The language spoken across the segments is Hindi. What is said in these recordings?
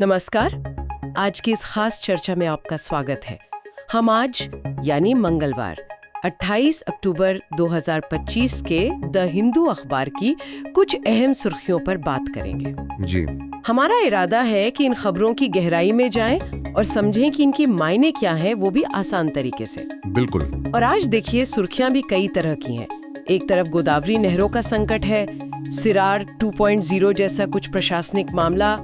नमस्कार। आज की इस खास चर्चा में आपका स्वागत है। हम आज यानी मंगलवार 28 अक्टूबर 2025 के द हिंदू अखबार की कुछ अहम सुर्खियों पर बात करेंगे। जी। हमारा इरादा है कि इन खबरों की गहराई में जाएं और समझें कि इनकी मायने क्या है, वो भी आसान तरीके से। बिल्कुल। और आज देखिए, सुर्खियां भी कई तरह की हैं। एक तरफ गोदावरी नहरों का संकट है, सिरार 2.0 जैसा कुछ प्रशासनिक मामला,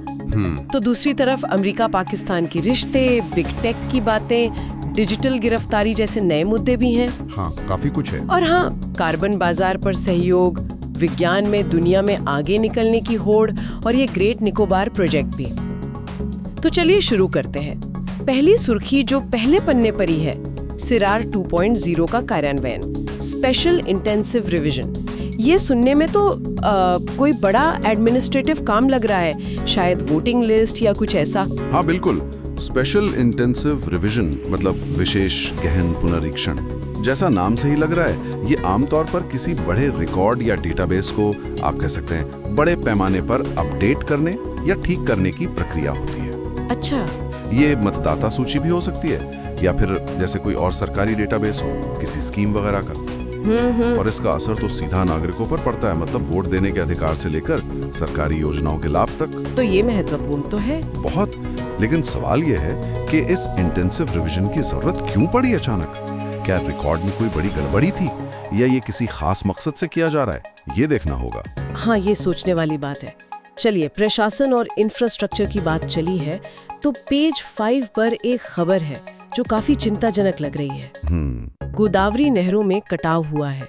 तो दूसरी तरफ अमेरिका पाकिस्तान के रिश्ते, बिग टेक की बातें, डिजिटल गिरफ्तारी जैसे नए मुद्दे भी हैं। हाँ, काफी कुछ है। और हाँ, कार्बन बाजार पर सहयोग, विज्ञान में दुनिया में आगे निकलने की होड़ और ये ग्रेट निकोबार प्रोजेक्ट भी। तो चलिए शुरू करते हैं। पहली सुर्खी जो पहले पन्ने पर ही है, सिरार 2.0 का कार्यान्वयन, स्पेशल इंटेंसिव रिवीजन। ये सुनने में तो कोई बड़ा एडमिनिस्ट्रेटिव काम लग रहा है, शायद वोटिंग लिस्ट या कुछ ऐसा। हाँ बिल्कुल, स्पेशल इंटेंसिव रिवीजन मतलब विशेष गहन पुनरीक्षण। जैसा नाम से ही लग रहा है, ये आमतौर पर किसी बड़े रिकॉर्ड या डेटाबेस को आप कह सकते हैं बड़े पैमाने पर अपडेट करने या ठीक करने की प्रक्रिया होती है। अच्छा। ये मतदाता सूची भी हो सकती है या फिर जैसे कोई और सरकारी डेटाबेस हो, किसी स्कीम वगैरह का। और इसका असर तो सीधा नागरिकों पर पड़ता है, मतलब वोट देने के अधिकार से लेकर सरकारी योजनाओं के लाभ तक। तो ये महत्वपूर्ण तो है बहुत। लेकिन सवाल ये है कि इस इंटेंसिव रिवीजन की जरूरत क्यों पड़ी अचानक? क्या रिकॉर्ड में कोई बड़ी गड़बड़ी थी या ये किसी खास मकसद से किया जा रहा है? ये देखना होगा। हाँ, ये सोचने वाली बात है। चलिए, प्रशासन और इंफ्रास्ट्रक्चर की बात चली है तो पेज 5 पर एक खबर है जो काफी चिंताजनक लग रही है। गोदावरी नहरों में कटाव हुआ है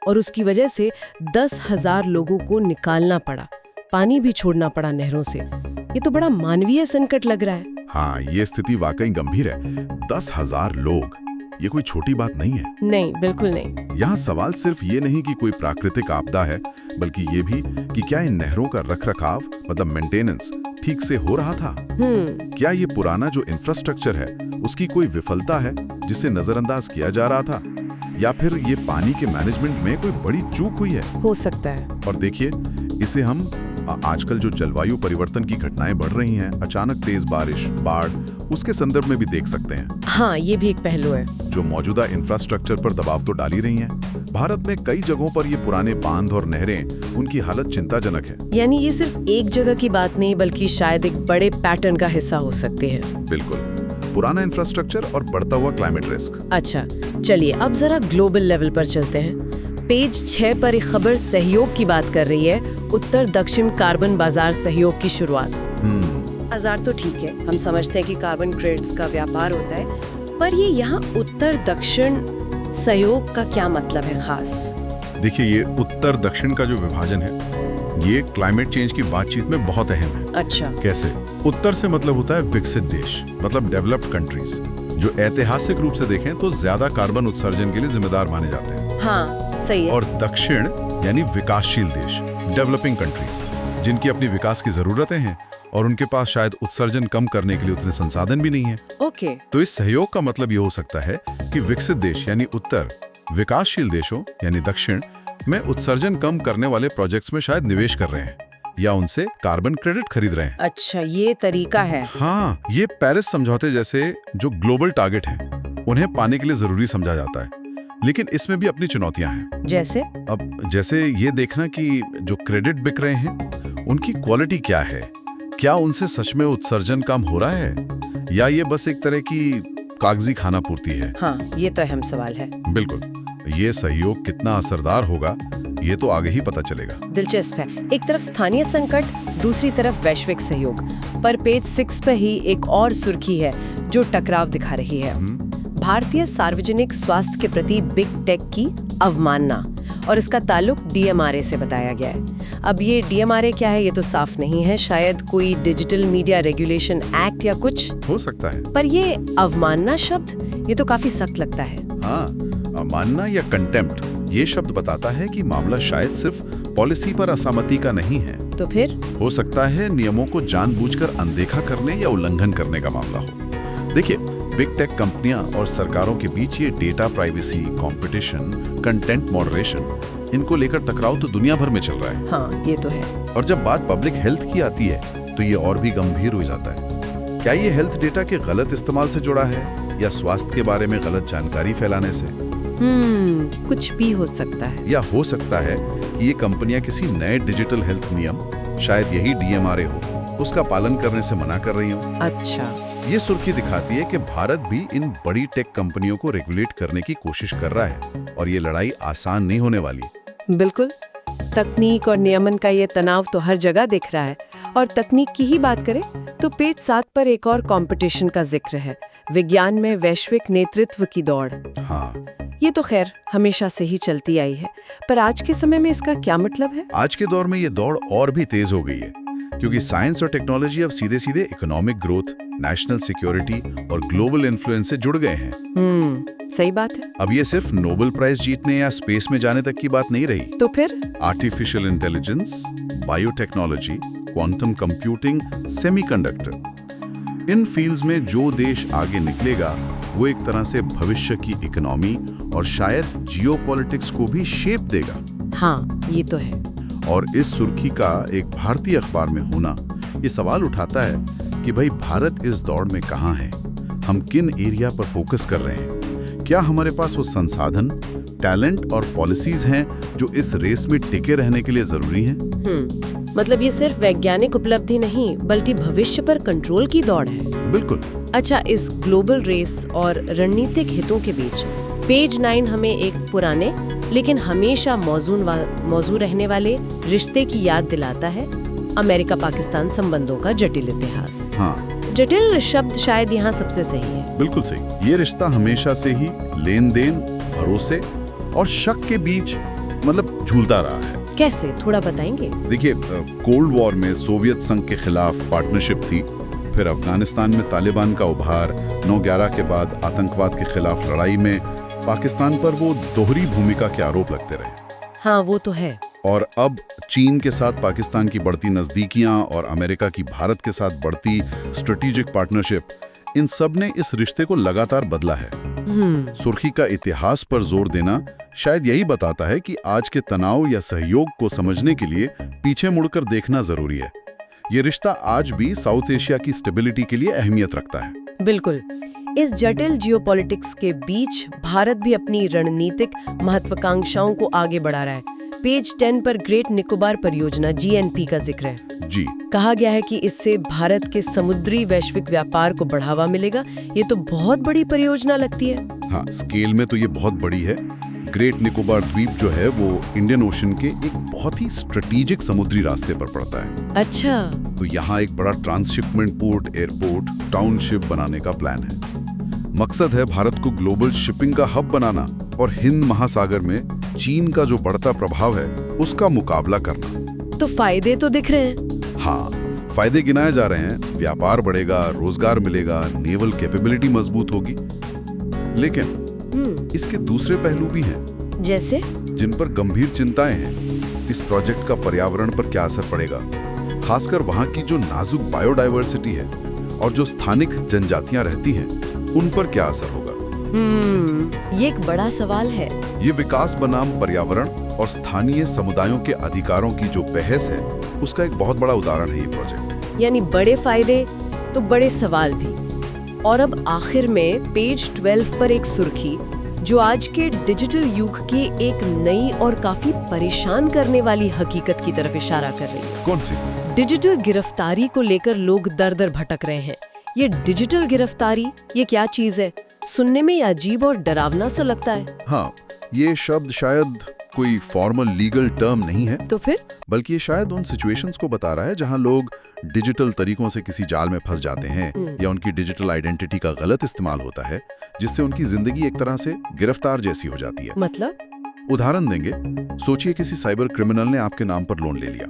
और उसकी वजह से 10,000 लोगों को निकालना पड़ा, पानी भी छोड़ना पड़ा नहरों से। ये तो बड़ा मानवीय संकट लग रहा है। हाँ, ये स्थिति वाकई गंभीर है। 10,000 लोग, ये कोई छोटी बात नहीं है। नहीं, बिल्कुल नहीं। यहाँ सवाल सिर्फ ये नहीं कि कोई प्राकृतिक आपदा है, बल्कि ये भी कि क्या इन नहरों का रखरखाव मतलब मेंटेनेंस ठीक से हो रहा था? क्या ये पुराना जो इंफ्रास्ट्रक्चर है उसकी कोई विफलता है जिसे नजरअंदाज किया जा रहा था, या फिर ये पानी के मैनेजमेंट में कोई बड़ी चूक हुई है? हो सकता है। और देखिए, इसे हम आजकल जो जलवायु परिवर्तन की घटनाएं बढ़ रही हैं, अचानक तेज बारिश, बाढ़, उसके संदर्भ में भी देख सकते हैं। हाँ, ये भी एक पहलू है जो मौजूदा इंफ्रास्ट्रक्चर पर दबाव तो डाल ही रही हैं। भारत में कई जगहों पर ये पुराने बांध और नहरें, उनकी हालत चिंताजनक है। यानी ये सिर्फ एक जगह की बात नहीं, बल्कि शायद एक बड़े पैटर्न का हिस्सा हो सकती है। बिल्कुल, पुराना इंफ्रास्ट्रक्चर और बढ़ता हुआ क्लाइमेट रिस्क। अच्छा, चलिए अब जरा ग्लोबल लेवल पर चलते हैं। पेज 6 पर एक खबर सहयोग की बात कर रही है, उत्तर दक्षिण कार्बन बाजार सहयोग की शुरुआत। बाजार तो ठीक है, हम समझते हैं कि कार्बन क्रेडिट्स का व्यापार होता है, पर ये यहाँ उत्तर दक्षिण सहयोग का क्या मतलब है खास? देखिए, ये उत्तर दक्षिण का जो विभाजन है, ये क्लाइमेट चेंज की बातचीत में बहुत अहम है। अच्छा। कैसे? उत्तर से मतलब होता है विकसित देश, मतलब डेवलप्ड कंट्रीज, जो ऐतिहासिक रूप से देखें तो ज्यादा कार्बन उत्सर्जन के लिए जिम्मेदार माने जाते हैं। हाँ, सही है। और दक्षिण यानी विकासशील देश, डेवलपिंग कंट्रीज, जिनकी अपनी विकास की जरूरतें हैं और उनके पास शायद उत्सर्जन कम करने के लिए उतने संसाधन भी नहीं है। ओके। तो इस सहयोग का मतलब ये हो सकता है कि विकसित देश यानी उत्तर, विकासशील देशों यानी दक्षिण में उत्सर्जन कम करने वाले प्रोजेक्ट्स में शायद निवेश कर रहे हैं या उनसे कार्बन क्रेडिट खरीद रहे हैं। अच्छा, ये तरीका है। हाँ, ये पेरिस समझौते जैसे जो ग्लोबल टारगेट हैं, उन्हें पाने के लिए जरूरी समझा जाता है, लेकिन इसमें भी अपनी चुनौतियां हैं। जैसे? अब जैसे ये देखना कि जो क्रेडिट बिक रहे हैं उनकी क्वालिटी क्या है, क्या उनसे सच में उत्सर्जन कम हो रहा है या ये बस एक तरह की कागजी खाना पूर्ति है? हाँ, ये तो अहम सवाल है। बिल्कुल। ये सहयोग कितना असरदार होगा, ये तो आगे ही पता चलेगा। दिलचस्प है। एक तरफ स्थानीय संकट, दूसरी तरफ वैश्विक सहयोग। पर पेज 6 पे ही एक और सुर्खी है जो टकराव दिखा रही है। भारतीय सार्वजनिक स्वास्थ्य के प्रति बिग टेक की अवमानना, और इसका ताल्लुक डीएमआरए से बताया गया है। अब ये डीएमआरए क्या है ये तो साफ नहीं है, शायद कोई डिजिटल मीडिया रेगुलेशन एक्ट या कुछ हो सकता है। पर ये अवमानना शब्द, ये तो काफी सख्त लगता है। हाँ, अवमानना या कंटेम्प्ट, ये शब्द बताता है कि मामला शायद सिर्फ पॉलिसी पर असहमति का नहीं है। तो फिर हो सकता है नियमों को जानबूझकर अनदेखा करने या उल्लंघन करने का मामला हो। देखिए, बिग टेक कंपनियां और सरकारों के बीच ये data privacy, competition, content moderation, इनको लेकर टकराव तो दुनिया भर में चल रहा है। हाँ, ये तो है। और जब बात पब्लिक हेल्थ की आती है तो ये और भी गंभीर हो जाता है। क्या ये हेल्थ डेटा के गलत इस्तेमाल से जुड़ा है या स्वास्थ्य के बारे में गलत जानकारी फैलाने से? कुछ भी हो सकता है। या हो सकता है कि ये कंपनियां किसी नए डिजिटल हेल्थ नियम, शायद यही DMRA हो, उसका पालन करने से मना कर रही हो। अच्छा, ये सुर्खी दिखाती है कि भारत भी इन बड़ी टेक कंपनियों को रेगुलेट करने की कोशिश कर रहा है और ये लड़ाई आसान नहीं होने वाली। बिल्कुल। तकनीक और नियमन का ये तनाव तो हर जगह दिख रहा है। और तकनीक की ही बात करें तो पेज 7 पर एक और कंपटीशन का जिक्र है, विज्ञान में वैश्विक नेतृत्व की दौड़। हाँ, ये तो खैर हमेशा से ही चलती आई है, पर आज के समय में इसका क्या मतलब है? आज के दौर में ये दौड़ और भी तेज हो गई है, क्योंकि साइंस और टेक्नोलॉजी अब सीधे सीधे इकोनॉमिक ग्रोथ, नेशनल सिक्योरिटी और ग्लोबल इन्फ्लुएंस से जुड़ गए हैं। सही बात है। अब ये सिर्फ नोबेल प्राइज जीतने या स्पेस में जाने तक की बात नहीं रही। तो फिर artificial intelligence, biotechnology, quantum computing, semiconductor, इन फील्ड्स में जो देश आगे निकलेगा वो एक तरह से भविष्य की इकोनॉमी और शायद जियोपॉलिटिक्स को भी शेप देगा। हाँ, ये तो है। और इस सुर्खी का एक भारतीय अखबार में होना ये सवाल उठाता है कि भाई भारत इस दौड़ में कहाँ है, हम किन एरिया पर फोकस कर रहे हैं, क्या हमारे पास वो संसाधन, टैलेंट और पॉलिसीज हैं जो इस रेस में टिके रहने के लिए जरूरी हैं? मतलब ये सिर्फ वैज्ञानिक उपलब्धि नहीं बल्कि भविष्य पर कंट्रोल की दौड़ है। बिल्कुल। अच्छा, इस ग्लोबल रेस और रणनीतिक हितों के बीच पेज 9 हमें एक पुराने लेकिन हमेशा मौजूद रहने वाले रिश्ते की याद दिलाता है, अमेरिका पाकिस्तान संबंधों का जटिल इतिहास। हाँ, जटिल शब्द शायद यहाँ सबसे सही है। बिल्कुल सही। ये रिश्ता हमेशा से ही लेन देन, भरोसे और शक के बीच मतलब झूलता रहा है। कैसे, थोड़ा बताएंगे? देखिए, कोल्ड वॉर में सोवियत संघ के खिलाफ पार्टनरशिप थी, फिर अफगानिस्तान में तालिबान का उभार, 9/11 के बाद आतंकवाद के खिलाफ लड़ाई में पाकिस्तान पर वो दोहरी भूमिका के आरोप लगते रहे। हाँ, वो तो है। और अब चीन के साथ पाकिस्तान की बढ़ती नजदीकियां और अमेरिका की भारत के साथ बढ़ती स्ट्रेटेजिक पार्टनरशिप, इन सब ने इस रिश्ते को लगातार बदला है। सुर्खी का इतिहास पर जोर देना शायद यही बताता है कि आज के तनाव या सहयोग को समझने के लिए पीछे मुड़कर देखना जरूरी है। ये रिश्ता आज भी साउथ एशिया की स्टेबिलिटी के लिए अहमियत रखता है। बिल्कुल। इस जटिल जियोपॉलिटिक्स के बीच भारत भी अपनी रणनीतिक महत्वाकांक्षाओं को आगे बढ़ा रहा है। पेज 10 पर ग्रेट निकोबार परियोजना GNP का जिक्र है। जी। कहा गया है कि इससे भारत के समुद्री वैश्विक व्यापार को बढ़ावा मिलेगा। ये तो बहुत बड़ी परियोजना लगती है। हाँ, स्केल में तो ये बहुत बड़ी है। ग्रेट निकोबार द्वीप जो है वो इंडियन ओशन के एक बहुत ही स्ट्रेटेजिक समुद्री रास्ते पर पड़ता है। अच्छा। तो यहाँ एक बड़ा ट्रांसशिपमेंट पोर्ट, एयरपोर्ट, टाउनशिप बनाने का प्लान है। मकसद है भारत को ग्लोबल शिपिंग का हब बनाना और हिंद महासागर में चीन का जो बढ़ता प्रभाव है उसका मुकाबला करना। तो फायदे तो दिख रहे हैं। हाँ, फायदे गिनाए जा रहे हैं। व्यापार बढ़ेगा, रोजगार मिलेगा, नेवल कैपेबिलिटी मजबूत होगी। लेकिन इसके दूसरे पहलू भी हैं, जैसे जिन पर गंभीर चिंताएं हैं। इस प्रोजेक्ट का पर्यावरण पर क्या असर पड़ेगा, खासकर वहां की जो नाजुक बायोडायवर्सिटी है और जो स्थानिक जनजातियां रहती हैं, उन पर क्या असर होगा? ये एक बड़ा सवाल है। ये विकास बनाम पर्यावरण और स्थानीय समुदायों के अधिकारों की जो बहस है उसका एक बहुत बड़ा उदाहरण है ये प्रोजेक्ट। यानी बड़े फायदे तो बड़े सवाल भी। और अब आखिर में पेज 12 पर एक सुर्खी जो आज के डिजिटल युग की एक नई और काफी परेशान करने वाली हकीकत की तरफ इशारा कर रही है। कौन सी? डिजिटल गिरफ्तारी को लेकर लोग दर-दर भटक रहे हैं। ये डिजिटल गिरफ्तारी, ये क्या चीज है? सुनने में अजीब और डरावना सा लगता है। हाँ, ये शब्द शायद कोई फॉर्मल लीगल टर्म नहीं है, तो फिर? बल्कि ये शायद उन सिचुएशंस को बता रहा है जहां लोग डिजिटल तरीकों से किसी जाल में फंस जाते हैं या उनकी डिजिटल आइडेंटिटी का गलत इस्तेमाल होता है, जिससे उनकी जिंदगी एक तरह से गिरफ्तार जैसी हो जाती है। मतलब? उदाहरण देंगे, सोचिए किसी साइबर क्रिमिनल ने आपके नाम पर लोन ले लिया,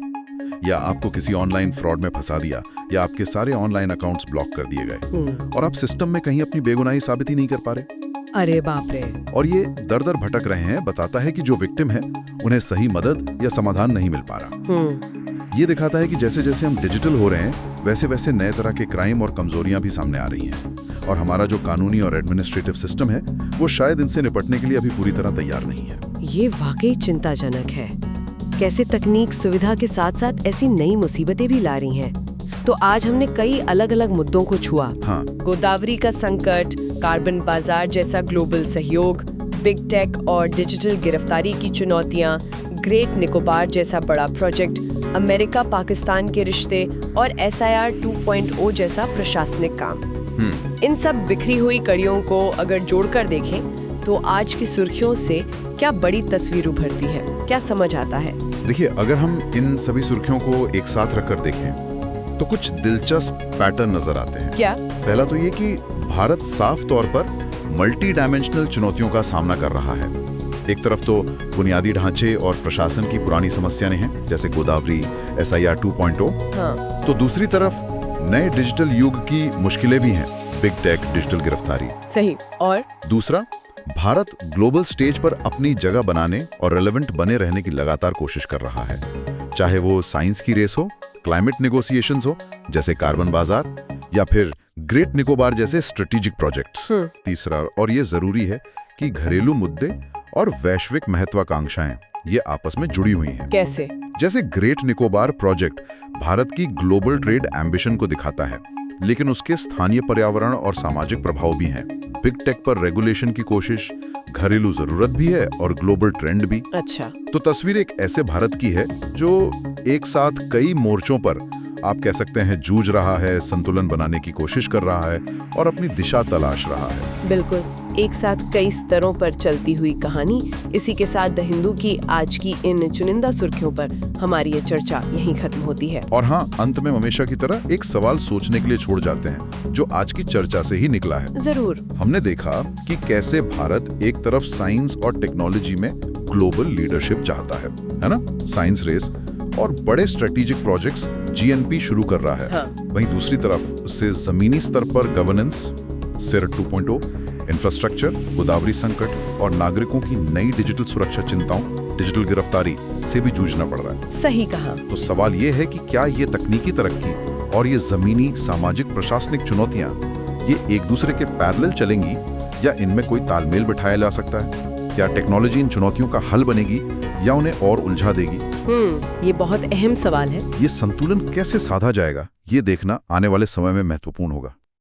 या आपको किसी ऑनलाइन फ्रॉड में फंसा दिया, या आपके सारे ऑनलाइन अकाउंट्स ब्लॉक कर दिए गए और आप सिस्टम में कहीं अपनी बेगुनाही साबित ही नहीं कर पा रहे। अरे बाप रे। और ये दर दर भटक रहे हैं, बताता है कि जो विक्टिम है उन्हें सही मदद या समाधान नहीं मिल पा रहा। ये दिखाता है कि जैसे जैसे हम डिजिटल हो रहे हैं वैसे वैसे नए तरह के क्राइम और कमजोरियां भी सामने आ रही हैं, और हमारा जो कानूनी और एडमिनिस्ट्रेटिव सिस्टम है वो शायद इनसे निपटने के लिए अभी पूरी तरह तैयार नहीं है। ये वाकई चिंताजनक है। कैसे तकनीक सुविधा के साथ साथ ऐसी नई मुसीबतें भी ला रही हैं। तो आज हमने कई अलग अलग मुद्दों को छुआ। हाँ। गोदावरी का संकट, कार्बन बाजार जैसा ग्लोबल सहयोग, बिग टेक और डिजिटल गिरफ्तारी की चुनौतियां, ग्रेट निकोबार जैसा बड़ा प्रोजेक्ट, अमेरिका पाकिस्तान के रिश्ते और SIR 2.0 जैसा प्रशासनिक काम। इन सब बिखरी हुई कड़ियों को अगर जोड़कर देखें तो आज की सुर्खियों से क्या बड़ी तस्वीर उभरती है, क्या समझ आता है? देखिए, अगर हम इन सभी सुर्खियों को एक साथ रखकर देखें तो कुछ दिलचस्प पैटर्न नजर आते हैं। क्या? पहला तो ये कि भारत साफ तौर पर मल्टी डायमेंशनल चुनौतियों का सामना कर रहा है। एक तरफ तो बुनियादी ढांचे और प्रशासन की पुरानी समस्याएं हैं, जैसे गोदावरी, SIR 2.0। हाँ। तो दूसरी तरफ नए डिजिटल युग की मुश्किलें भी हैं, बिग टेक, डिजिटल गिरफ्तारी। सही। और दूसरा, भारत ग्लोबल स्टेज पर अपनी जगह बनाने और रेलेवेंट बने रहने की लगातार कोशिश कर रहा है, चाहे वो साइंस की रेस हो, क्लाइमेट नेगोशिएशंस हो जैसे कार्बन बाजार, या फिर ग्रेट निकोबार जैसे स्ट्रेटेजिक प्रोजेक्ट्स। तीसरा, और ये जरूरी है कि घरेलू मुद्दे और वैश्विक महत्वाकांक्षाएं ये आपस में जुड़ी हुई हैं। कैसे? जैसे ग्रेट निकोबार प्रोजेक्ट भारत की ग्लोबल ट्रेड एम्बिशन को दिखाता है, लेकिन उसके स्थानीय पर्यावरण और सामाजिक प्रभाव भी हैं। बिग टेक पर रेगुलेशन की कोशिश, घरेलू जरूरत भी है और ग्लोबल ट्रेंड भी। अच्छा। तो तस्वीर एक ऐसे भारत की है जो एक साथ कई मोर्चों पर आप कह सकते हैं जूझ रहा है, संतुलन बनाने की कोशिश कर रहा है और अपनी दिशा तलाश रहा है। बिल्कुल, एक साथ कई स्तरों पर चलती हुई कहानी। इसी के साथ द हिंदू की आज की इन चुनिंदा सुर्खियों पर हमारी ये चर्चा यहीं खत्म होती है। और हाँ, अंत में हमेशा की तरह एक सवाल सोचने के लिए छोड़ जाते हैं, जो आज की चर्चा से ही निकला है। जरूर। हमने देखा कि कैसे भारत एक तरफ साइंस और टेक्नोलॉजी में ग्लोबल लीडरशिप चाहता है ना, साइंस रेस और बड़े स्ट्रेटेजिक प्रोजेक्ट्स GNP शुरू कर रहा है। हाँ। वहीं दूसरी तरफ उससे जमीनी स्तर पर गवर्नेंस, SIR 2.0, इंफ्रास्ट्रक्चर, गोदावरी संकट और नागरिकों की नई डिजिटल सुरक्षा चिंताओं, डिजिटल गिरफ्तारी से भी जूझना पड़ रहा है। सही कहा। तो सवाल ये है कि क्या ये तकनीकी तरक्की और ये जमीनी सामाजिक प्रशासनिक चुनौतियां ये एक दूसरे के पैरेलल चलेंगी या इनमें कोई तालमेल बिठाया जा सकता है? क्या टेक्नोलॉजी इन चुनौतियों का हल बनेगी या उन्हें और उलझा देगी? ये बहुत अहम सवाल है। ये संतुलन कैसे साधा जाएगा, ये देखना आने वाले समय में महत्वपूर्ण होगा।